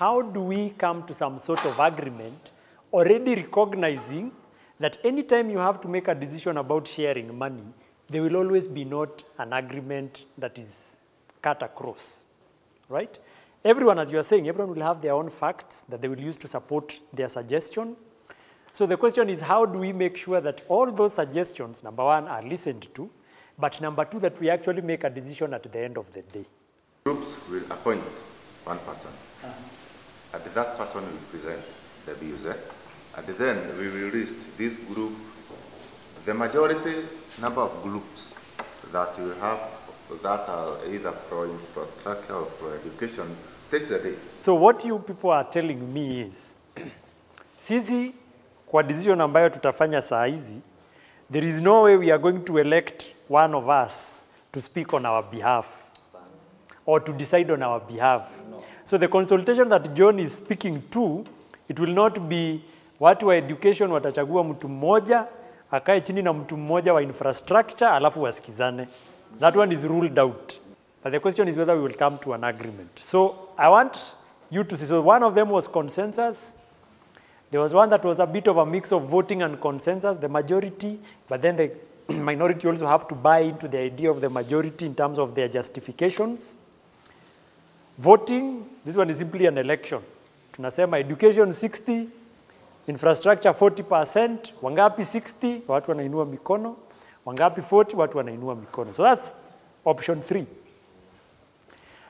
how do we come to some sort of agreement, already recognizing that anytime you have to make a decision about sharing money, there will always be not an agreement that is cut across, right? Everyone, as you are saying, everyone will have their own facts that they will use to support their suggestion. So the question is, how do we make sure that all those suggestions, number one, are listened to, but number two, that we actually make a decision at the end of the day? Groups will appoint one person. And that person will present the views. And then we will list this group, the majority number of groups that will have that are either pro-infrastructure or pro-education takes the day. So what you people are telling me is, sisi kwa decision ambayo tutafanya saa hizi, there is no way we are going to elect one of us to speak on our behalf or to decide on our behalf. No. So the consultation that John is speaking to, it will not be watu wa education watachagua mtu mmoja, akae chini na mtu mmoja wa infrastructure, alafu wasikizane. That one is ruled out. But the question is whether we will come to an agreement. So I want you to see, so one of them was consensus. There was one that was a bit of a mix of voting and consensus, the majority, but then the minority also have to buy into the idea of the majority in terms of their justifications. Voting, this one is simply an election. Tunasema education 60, infrastructure 40%, wangapi 60, watu wanainua mikono, wangapi 40, watu wanainua mikono. So that's option 3.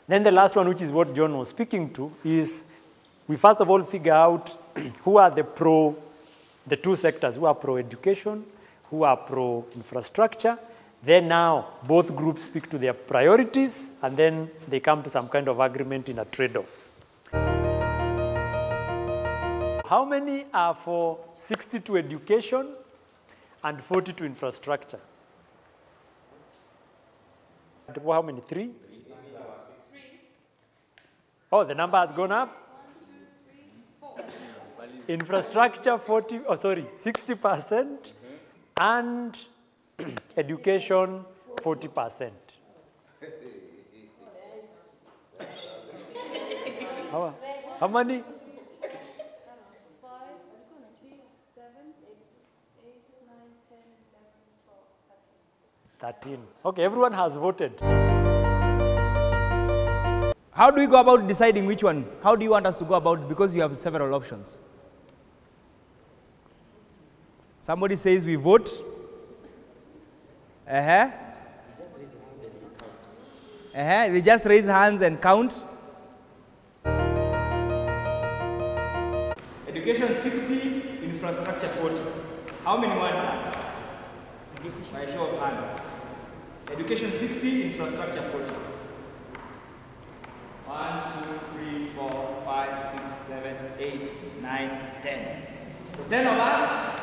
Then the last one, which is what John was speaking to, is we first of all figure out who are the two sectors, who are pro-education, who are pro-infrastructure. Then now, both groups speak to their priorities, and then they come to some kind of agreement in a trade-off. How many are for 60 to education and 40 to infrastructure? How many? 3? Oh, the number has gone up? Infrastructure 60%, and education 40%. How many? 13. Okay, everyone has voted. How do we go about deciding which one? How do you want us to go about it? Because you have several options. Somebody says we vote. They just raise hands and count. Education 60, infrastructure 40. How many want that? By show of hand. Education 60, infrastructure 40. 1, 2, 3, 4, 5, 6, 7, 8, 9, 10. So 10 of us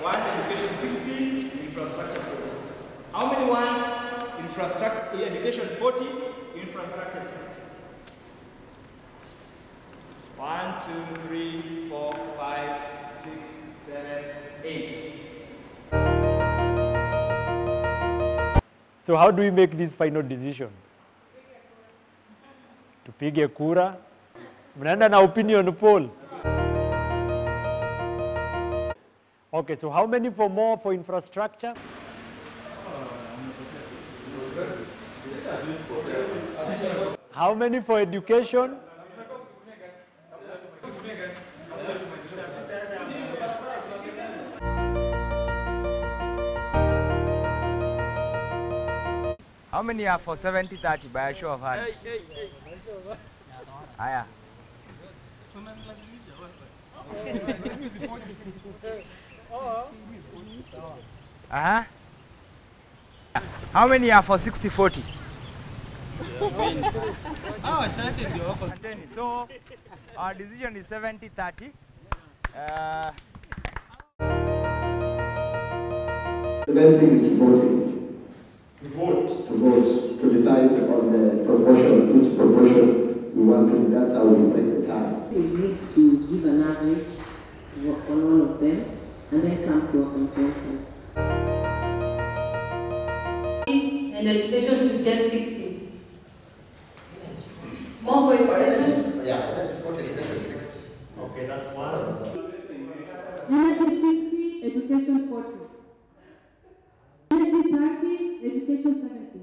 want education 60, infrastructure 40. How many want education 40, infrastructure 60? 1, 2, 3, 4, 5, 6, 7, 8. So how do we make this final decision? Tupige kura. Mnaenda na opinion poll. Okay, so how many for more for infrastructure? How many for education? How many are for 70-30 by a show of hands? Aya. How many are for 60-40? So our decision is 70-30. The best thing is to vote. To vote, to decide on the proportion, which proportion we want to, that's how we break the tie. We agreed to give an average on all of them and then come to a consensus. And education should get 60. More for education? Yeah, 40, education Okay, that's one. Energy 60, education 40. Energy 30, education 70.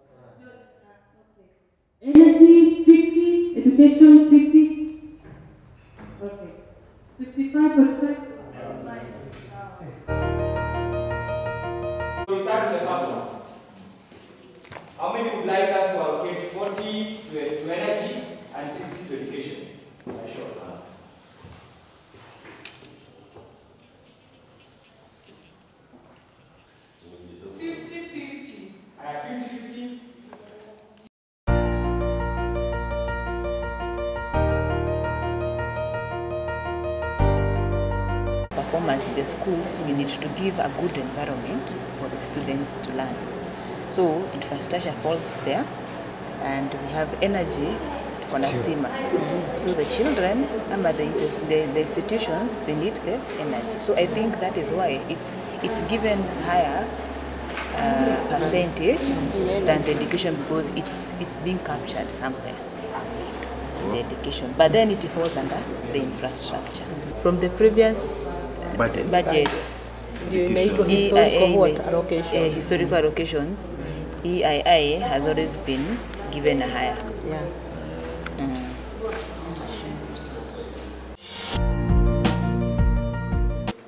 Okay. Energy 50, education 50. Okay. 55, 45. So we start with the first one. How many would like us to allocate 40 to energy and 60 to education? By show of hands. 50-50. 50-50. Performance in the schools, you need to give a good environment for the students to learn. So infrastructure falls there, and we have energy on a steamer. So the children and the institutions, they need the energy. So I think that is why it's given higher percentage than the education, because it's being captured somewhere, the education. But then it falls under the infrastructure. From the previous budgets, historical allocations, EII has always been given a higher. Yeah.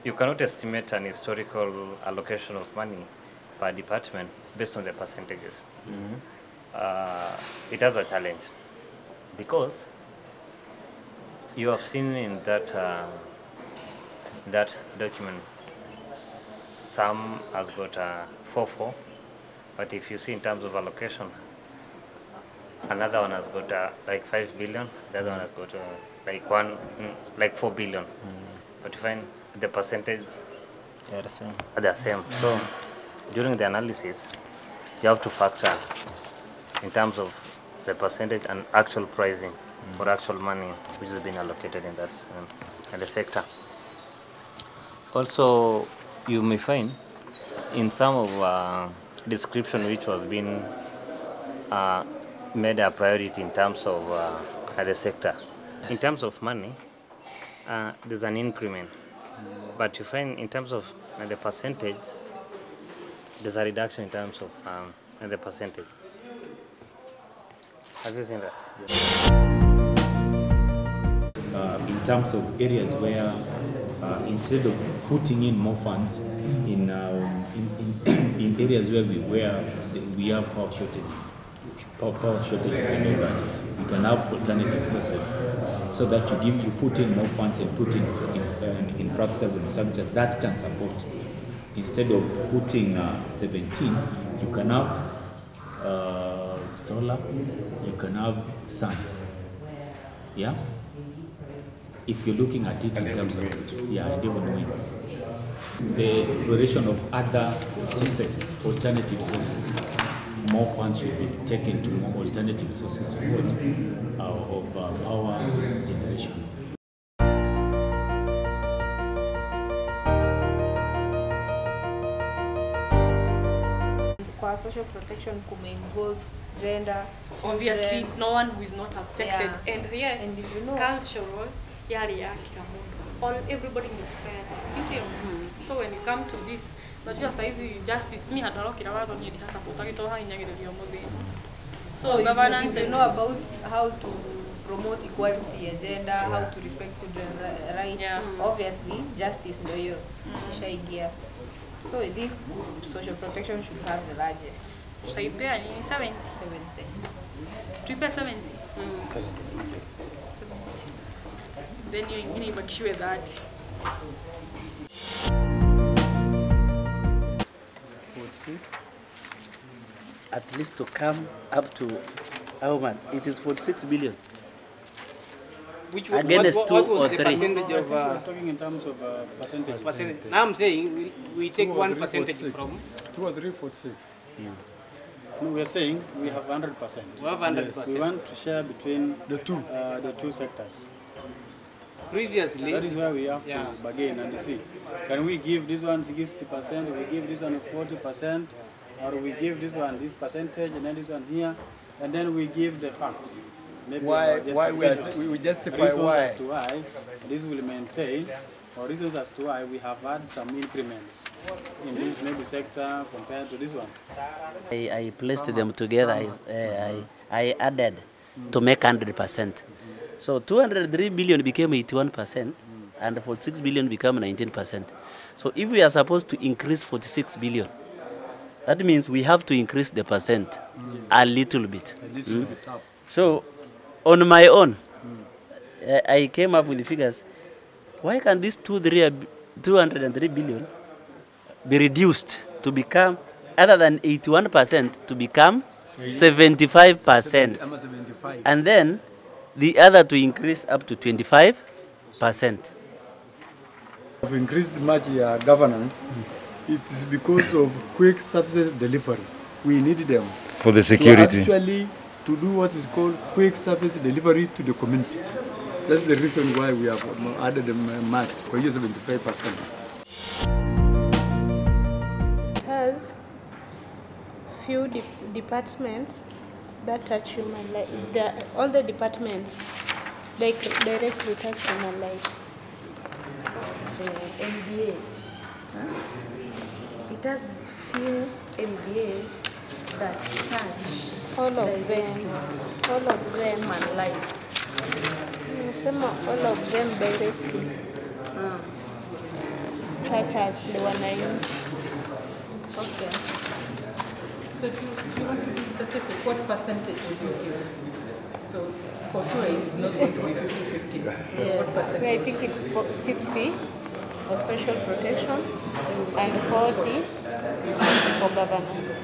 You cannot estimate an historical allocation of money per department based on the percentages. It has a challenge because you have seen in that that document, some has got a 4-4, but if you see in terms of allocation, another one has got like 5 billion, the other one has got like 4 billion. But you find the percentage are the same. So during the analysis, you have to factor in terms of the percentage and actual pricing or actual money which has been allocated in that in the sector. Also, you may find in some of description which was being made a priority in terms of the sector. In terms of money, there's an increment, but you find in terms of the percentage, there's a reduction in terms of the percentage. Have you seen that? In terms of areas where instead of putting in more funds in areas where we have power shortages and all that, we can have alternative sources, so that you put in more funds and put in infrastructures and structures that can support. Instead of putting 17, you can have solar, you can have sun. Yeah. If you're looking at it in terms of, and even wind, the exploration of other sources, alternative sources, more funds should be taken to more alternative sources of power generation. Kwa social protection involve gender, obviously no one who is not affected, and yet and if you know, cultural yale ya kila mtu, all everybody in the society, sindio? So when you come to this, najua saizi justice mi hatarokira wazo ni hasa kutagitoha inyagirerio muthini. So governance, if you know about how to promote equality agenda, how to respect children's rights, obviously justice ndio hiyo shaigia. So I think social protection should have the largest. Shaipea ni 70. 70. 70. Then you ingine ibakishiwe 30. 46. At least to come up to how much? It is 46 billion. Which against what 2 was or the 3. percentage of? We're talking in terms of percentage. Now I'm saying we take 1 percentage from 2 or 3, 46. No, we are saying we have 100%. We have 100%. We want to share between the two sectors. Previously, that is where we have to bargain and see. Can we give this one 60%? We give this one 40%, or we give this one this percentage and then this one here, and then we give the facts. maybe Why our justifications. we justify reasons why. as to why this will maintain, or reasons as to why we have had some increments in this maybe sector compared to this one. I placed them together. I added to make 100%. So 203 billion became 81%, and 46 billion became 19%. So if we are supposed to increase 46 billion, that means we have to increase the percent a little bit. Up. So on my own, I came up with the figures. Why can this 203 billion be reduced to become, other than 81%, to become 75%? 75. And then the other to increase up to 25%. Have increased much governance. It is because of quick service delivery. We need them For the security. to actually to do what is called quick service delivery to the community. That's the reason why we have added them much, for 75%. It has few departments that touch human life. All the departments directly touch human life. The MBAs. It has few MBAs that touch all of them human lives. All of them directly touch us, the wananchi. Okay. So do you want to be specific? What percentage would you give? So for sure it's not going to be 50-50. Yes. What percentage? I think it's 60 for social protection and 40 for governance.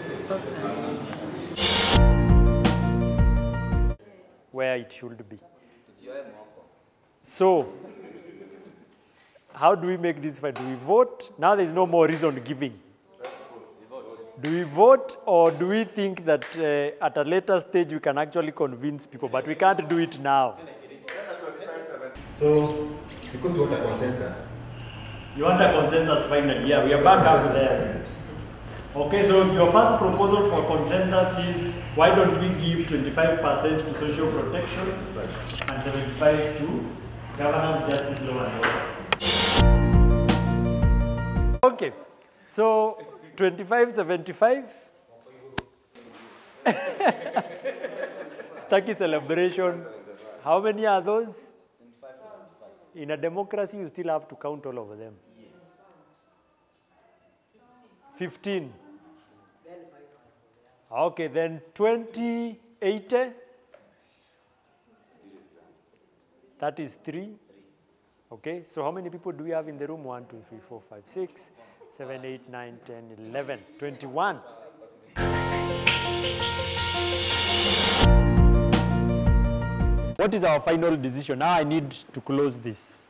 Where it should be. So, how do we make this fight? Do we vote? Now there is no more reason giving. Do we vote, or do we think that at a later stage we can actually convince people, but we can't do it now? So, because you want a consensus. You want a consensus finally? Yeah, we are back up there. Okay, so your first proposal for consensus is, why don't we give 25% to social protection and 75% to governance, justice, law and order? Okay, so 25-75. Staki celebration. How many are those? In a democracy, you still have to count all of them. 15. Okay, then 20-80. That is 3. Okay, so how many people do we have in the room? 1, 2, 3, 4, 5, 6, 7, 8, 9, 10, 11, 21. What is our final decision? Now I need to close this.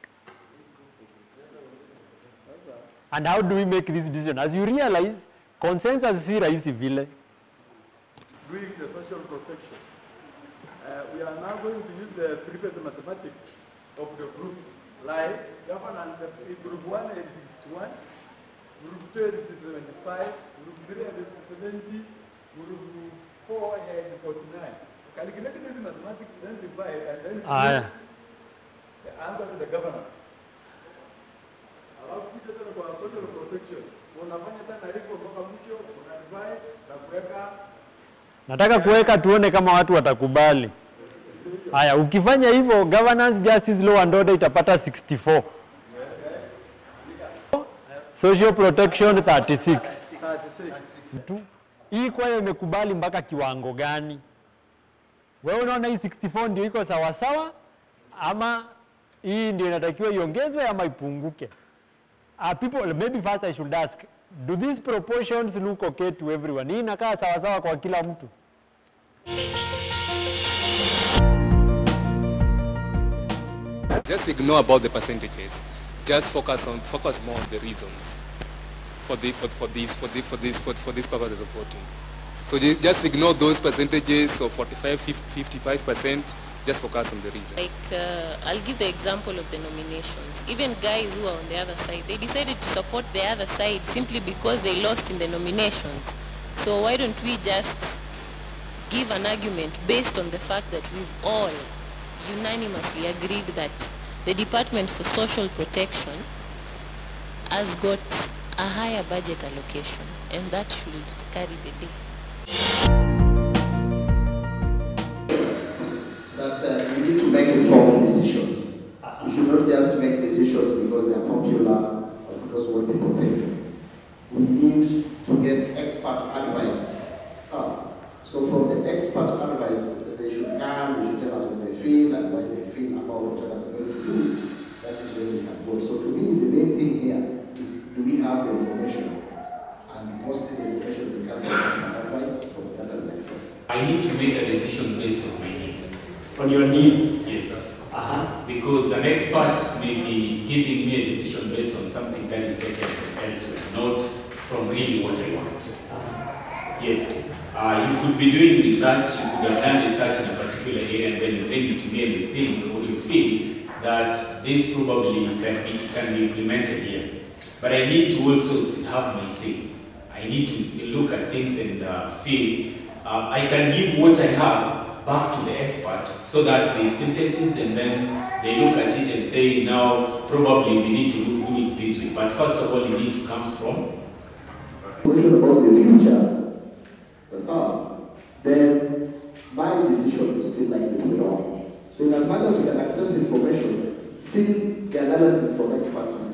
And how do we make this decision? As you realize, consensus is rahisi vile. Doing the social protection. We are now going to use the previous mathematics of the groups. Like governance, group 1 is 61, group 2 is 75, group 3 is 70, group 4 is 49. Calculating this mathematics, then divide, and then the answer to the governor. Alafu kuja tena kwa social protection. Unafanya tena hivyo mpaka mwisho, una divide na kuweka. Nataka kuweka tuone kama watu watakubali. Haya, ukifanya hivyo, governance, justice, law and order itapata 64. Social protection 36. Hii kwa hiyo imekubali mpaka kiwango gani? Wewe unaona hii 64 ndio iko sawa sawa, ama hii ndio inatakiwa iongezwe ama ipunguke? People, maybe first I should ask, do these proportions look okay to everyone? Hii inakaa sawa sawa kwa kila mtu? Just ignore about the percentages. Just focus more on the reasons for these purposes of voting. So just ignore those percentages of 45, 55%. Just focus on the reason. Like, I'll give the example of the nominations. Even guys who are on the other side, they decided to support the other side simply because they lost in the nominations. So why don't we just give an argument based on the fact that we've all unanimously agreed that the Department for Social Protection has got a higher budget allocation, and that should carry the day. That we need to make informed decisions. We should not just make decisions because they are popular or because what people think. We need to get expert advice. So from the expert advice, they should come, they should tell us what they feel and why they feel about whatever they're going to do. That is where we can go. So to me, the main thing here is, do we have the information? And mostly the information will come from expert advice from the data access. I need to make a decision based on my needs. On your needs? Yes. Because an expert may be giving me a decision based on something that is taken from elsewhere, not from really what I want. Yes. You could be doing research, you could have done research in a particular area and then you bring it to me and you think or you feel that this probably can be implemented here. But I need to also have my say. I need to look at things and feel I can give what I have back to the expert so that they synthesis and then they look at it and say, now probably we need to do it this way. But first of all, it need to come from. Question about the future. That's all. Then my decision is still likely to be wrong. So in as much as we can access information, still the analysis from experts will